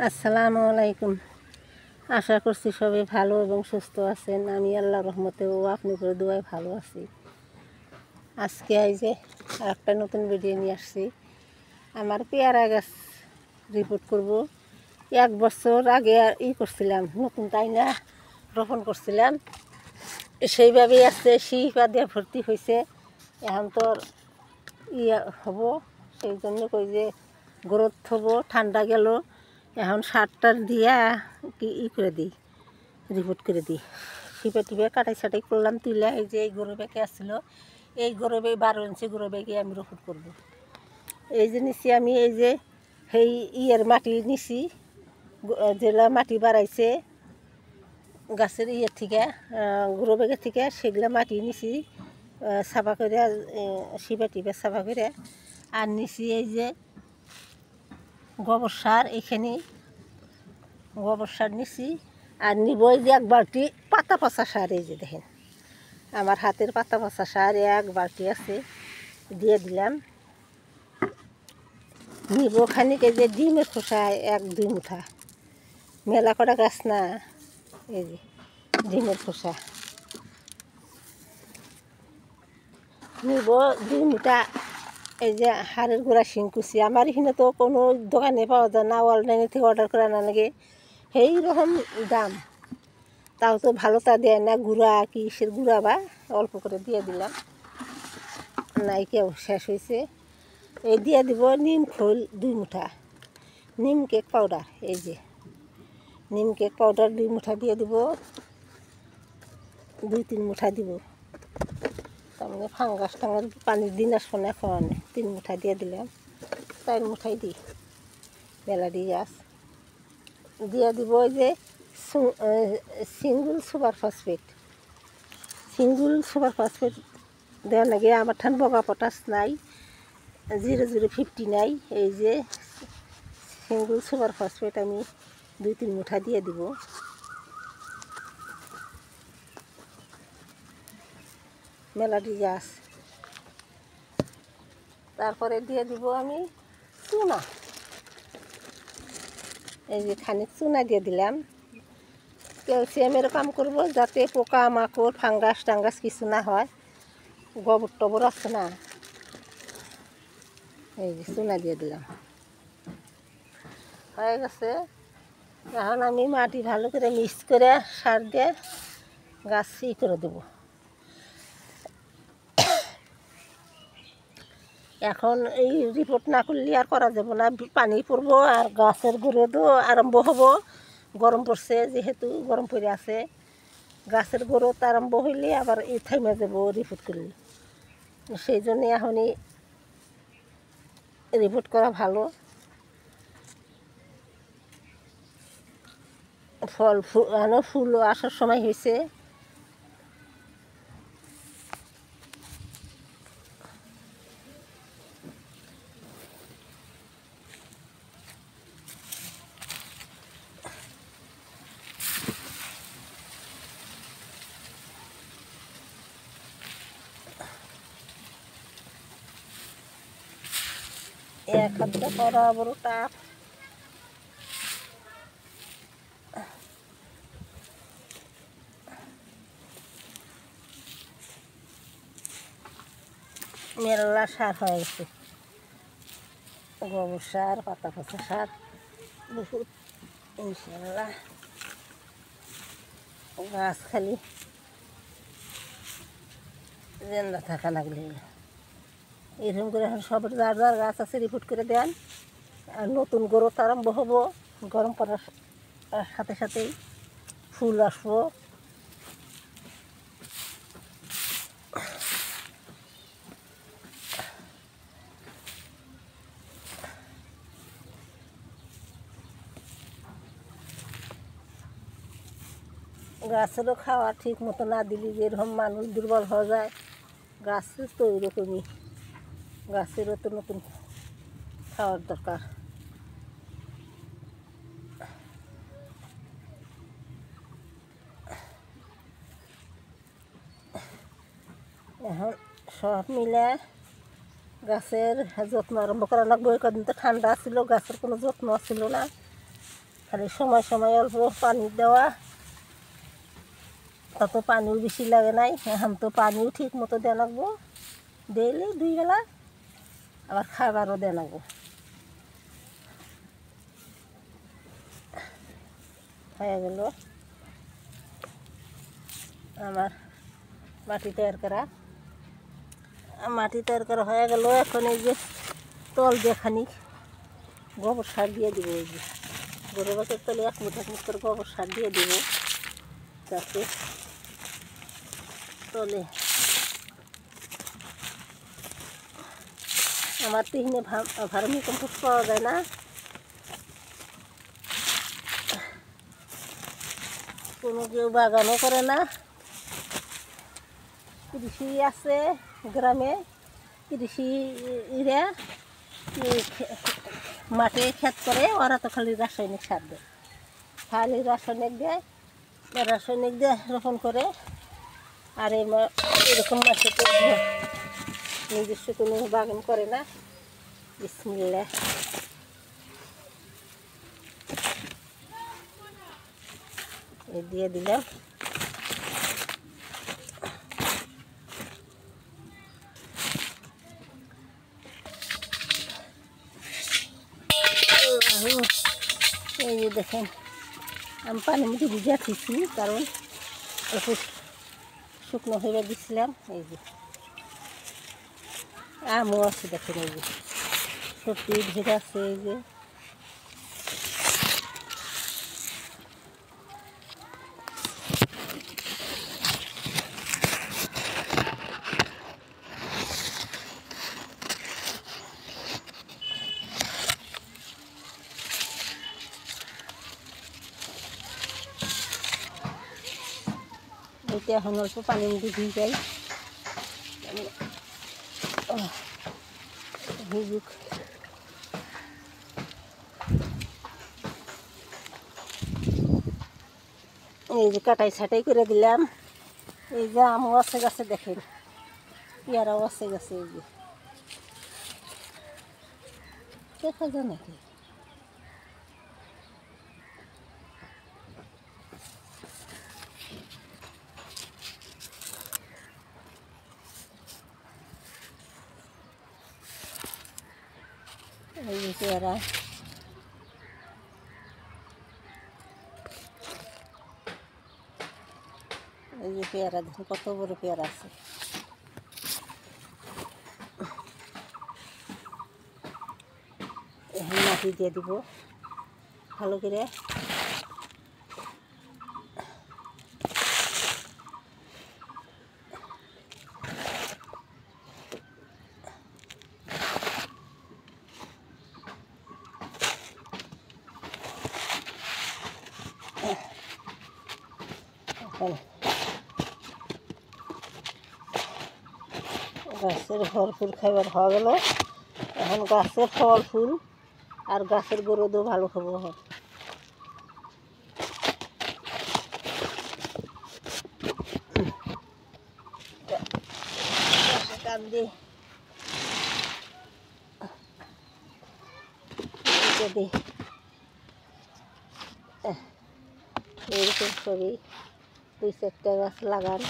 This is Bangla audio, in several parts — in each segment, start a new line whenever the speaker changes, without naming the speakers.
আসসালামু আলাইকুম। আশা করছি সবাই ভালো এবং সুস্থ আছেন। আমি আল্লাহর রহমতে ও আপনাদের দোয়ায় ভালো আছি। আজকে এই যে একটা নতুন ভিডিও নিয়ে আসছি। আমার পেয়ারা গাছ রিপোর্ট করব। 1 বছর আগে করছিলাম, নতুন তাই না রোপণ করছিলাম, সেইভাবেই আসছে, শিপা দিয়ে ভর্তি হয়েছে। এখন তো হব, সেই জন্য কই যে গ্রোথ হবো, ঠান্ডা গেল, এখন সারটা দিয়া করে দিই, রিপোর্ট করে দিই। শিপে টিপে কাটাই ছাটাই করলাম, তুলে এই যে এই গরু ব্যাগে আসছিলো, এই গরু ব্যাগ 12 ইঞ্চি গরু ব্যাগে আমি রিপোর্ট করব। এই যে নিছি আমি, এই যে সেই মাটি নিছি, যেগুলা মাটি বাড়াইছে গাছের থেকে, গরু ব্যাগের থেকে, সেগুলা মাটি নিছি সাফা করে, শিপে টিপে সাফা করে। আর নিছি এই যে গোবর সার, এইখানে গোবর সার নিছি। আর নিব এই যে 1 বালতি পাতা পচা সার, এই যে দেখেন আমার হাতের পাতা পচা সার 1 বালতি আছে, দিয়ে দিলাম। নিব খানিক এই যে ডিমের খোসা 1-2 মুঠা, মেলা কটা গাছ না, এই যে ডিমের খোসা নিব 2 মুঠা। এই যে হাড়ের গুঁড়া শিংকুচি, আমার এখানে তো কোনো দোকানে পাওয়া যায় না, অনলাইনে থেকে অর্ডার করে আনা লাগে, সেই রকম দাম, তাও তো ভালো তা দেয় না, গুঁড়া কিসের গুঁড়া বা অল্প করে দিয়ে দিলাম, নাই কেউ শেষ হয়েছে। এই দিয়ে দিব নিম খোল 2 মুঠা, নিম কেক পাউডার, এই যে নিম কেক পাউডার 2 মুঠা দিয়ে দিব, 2-3 মুঠা দিব, তার মানে ফাঙ্গাস টাঙ্গাস পানির দিন আসবো না, এখন 3 মুঠা দিয়ে দিলাম, 4 মুঠাই দিই, মেলাডি গাছ দিয়ে দিব। ওই যে single super phosphate, single super phosphate দেওয়া লাগে, আমার ঠান বগা পটাশ নাই, 0-0-50 নাই, এই যে সিঙ্গুল সুপার ফসফেট আমি 2-3 মুঠা দিয়ে দিব। মেলাডি গাছ, তারপরে দিয়ে দিব আমি চুনা, এই যে খানিক চুনা দিয়ে দিলাম। ক্যালসিয়ামের কাম করব, যাতে পোকা মাকড় ফাঙ্গাস টাঙ্গাস কিছু না হয়, গোবর টবর আছে না, এই যে চুনা দিয়ে দিলাম, হয়ে গেছে। এখন আমি মাটি ভালো করে মিক্স করে সার দিয়ে গাছ করে দেবো। এখন এই রিপোর্ট না করলে আর করা যাবে না, পানি পড়বো আর গাছের গ্রোথও আরম্ভ হবো। গরম পড়ছে যেহেতু, গরম পড়ে আছে, গাছের গ্রোথ আরম্ভ হইলে আবার এই থাইমে যাবো রিপোর্ট করলে, সেই জন্যে এখনই রিপোর্ট করা ভালো। ফুলও আসার সময় হয়েছে। এক হাতটা করা বড় টাপ, মেলা সার হয়ে গেছে, গোবর সার, পাতা পচা সার, বহুত ইনশাল্লাহ গাছ খালি জেন্দা থাকা লাগলে এরকম করে এখন সবার যার যার গাছ আছে রিপোর্ট করে দেন। আর নতুন গ্রোথ আরম্ভ হবো, গরম পড়ার সাথে সাথেই ফুল আসবো। গাছেরও খাওয়া ঠিক মতো না দিলে যেরকম মানুষ দুর্বল হয়ে যায়, গাছের তো ওইরকমই, গাছেরও তো নতুন খাওয়ার দরকার। এখন সব মিলে গাছের যত্ন আরম্ভ করা লাগবে। ওই কদিন তো ঠান্ডা ছিল, গাছের কোনো যত্ন ছিল না, খালি সময় সময় অল্প পানি দেওয়া, তত পানিও বেশি লাগে নাই। এখন তো পানিও ঠিক মতো দেওয়া লাগবো, ডেইলি 2 বেলা, আবার খাবারও দেওয়া লাগবো। হয়ে গেল আমার মাটি তৈরি করা। মাটি তৈরি করা হয়ে গেল। এখন এই যে তল দিয়ে খানিক গোবর সার দিয়ে দিব। এই যে গরু বাছুর তলে 1 মুঠ 1 মুঠ করে গোবর সার দিয়ে দিব, যাতে তলে আমার তো এখানে ভার্মি কম্পোস্ট পাওয়া যায় না, কোনো কেউ বাগানও করে না। কৃষি আছে গ্রামে, কৃষি ইরা মাঠে ক্ষেত করে, ওরা তো খালি রাসায়নিক সার দেয়, খালি রাসায়নিক দেয়, রাসায়নিক দিয়ে রোপণ করে। আর এরকম মাঠে তো নিজস্ব কোনো বাগান করে না। বিসমিল্লাহ, দিয়ে দিলাম। এই যে দেখেন আমি পানির মধ্যে ভিজা খেয়েছি, কারণ একটু শুকনো হয়ে দিচ্ছিলাম। এই যে আমও আছে, দেখেন এই যে সত্যি ভেজা আছে। এই যে এটা এখন অল্প পানির মধ্যে ভিজাই, ভিজুক। এই যে কাটাই ছাটাই করে দিলাম। এই যে আমও আছে গাছে, দেখেন পেয়ারাও আছে গাছে। এই যে দেখা যায় নাকি? এই যে পেয়ারা, এই যে পেয়ারা দেখুন কত বড় পেয়ারা আছে। এখন মাটি দিয়ে দিব ভালো করে। গাছের ফল ফুল খাইবার হয়ে গেল। এখন গাছের ফল ফুল আর গাছের গ্রোথও ভালো খাবো। কান্দি যদি এরকম সবই 2-4টা গাছ লাগান।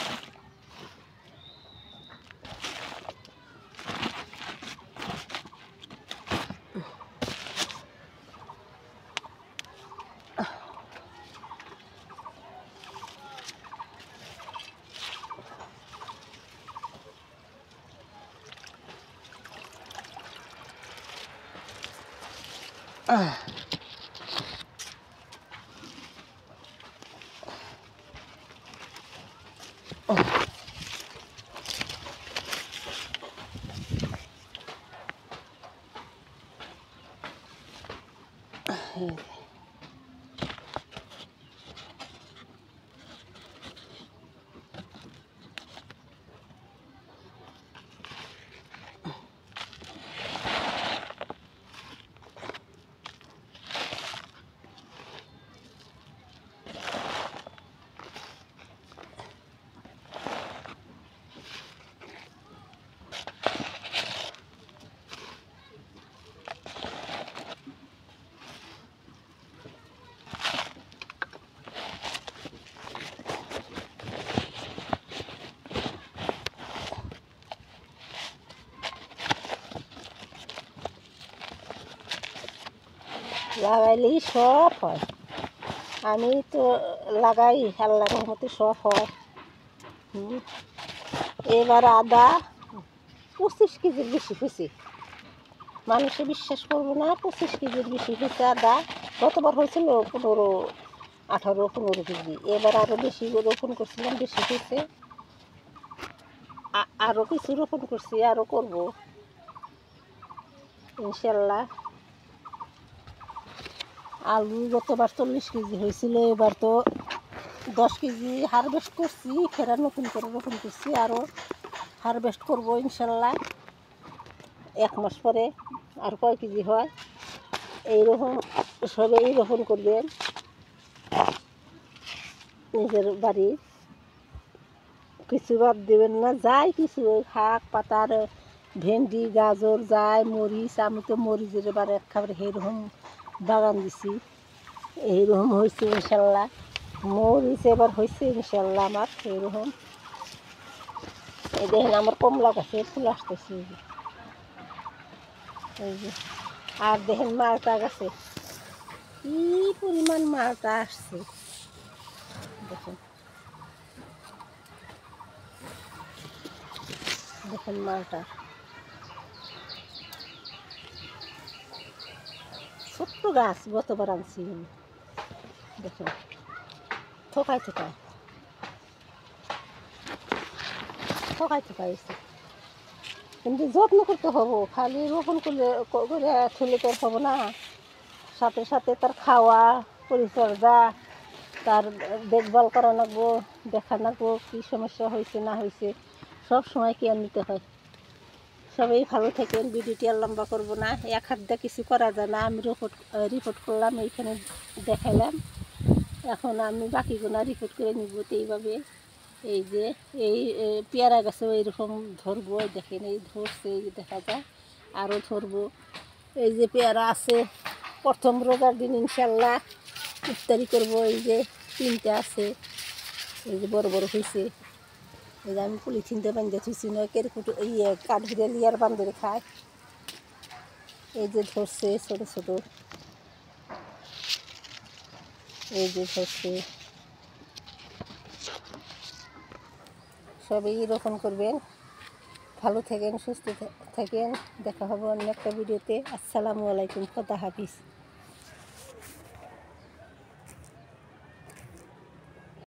লাগাইলেই সব হয়। আমি তো লাগাই, আল্লাহর রহমতে সব হয়। এবার আদা 25 কেজির বেশি হয়েছে, মানুষে বিশ্বাস করবো না, 25 কেজির বেশি হয়েছে আদা। গতবার হয়েছিল 18 কেজি, এবার আরও বেশি রোপণ করছিলাম, বেশি হয়েছে। আরও কিছু রোপণ করছি, আরও করবো ইনশাল্লাহ। আলু গতবার 40 কেজি হয়েছিল, এবার তো 10 কেজি হারভেস্ট করছি, ফেরা নতুন করে রোপণ করছি, আরও হারভেস্ট করবো ইনশাল্লাহ 1 মাস পরে। আর কয় কেজি হয় এইরকম সবাই রোপণ করবেন নিজের বাড়ির, কিছু বাদ দেবেন না। যাই কিছু শাক পাতার, ভেন্ডি গাজর যাই, মরিচ, আমি তো মরিচের এবার একেবারে এইরকম বাগান দিছি, এইরকম হয়েছে ইনশাল্লাহ। মরিচ এবার হয়েছে ইনশাল্লাহ আমার এইরকম। এই দেখেন আমার কমলা গাছে ফুল আসতেছে, এই যে। আর দেখেন মালটা গাছে কি পরিমাণ মালটা আসছে, দেখেন দেখেন মালটা ছোট্ট গাছ, গতবার আনছি আমি, দেখেন থোকায় থোকায় থোকায় থোকায় এসে। কিন্তু যত্ন করতে হবো, খালি রোপণ করলে করে ঠেলে তো হবো না, সাথে সাথে তার খাওয়া পরিচর্যা, তার দেখভাল করা লাগবো, দেখা লাগবো কী সমস্যা হয়েছে না হয়েছে, সব সময় কেয়ার নিতে হয়। সবাই ভালো থাকেন, ভিডিওটি আর লম্বা করবো না, এক হাত দিয়ে কিছু করা যায় না। আমি রিপোর্ট করলাম, এইখানে দেখাইলাম, এখন আমি বাকিগুলো রিপোর্ট করে নিব। তো এইভাবে এই যে এই পেয়ারা গাছেও এইরকম ধরবো, দেখেন এই ধরছে, এই দেখা যায় আরও ধরবো। এই যে পেয়ারা আছে, প্রথম রোজার দিন ইনশাল্লাহ ইফতারি করবো। এই যে 3টে আছে, এই যে বড় বড় হয়েছে, এই যে আমি পলিথিনতে বান্ধে থুইছি না, কেরকুটো কাঠভিড়ে লিয়ার বান্ধে খায়। এই যে ধরছে ছোটো ছোটো, এই যে ধরছে। সবাই রোপণ করবেন, ভালো থাকেন, সুস্থ থাকেন, দেখা হবে অন্য একটা ভিডিওতে। আসসালামু আলাইকুম, খোদা হাফিজ।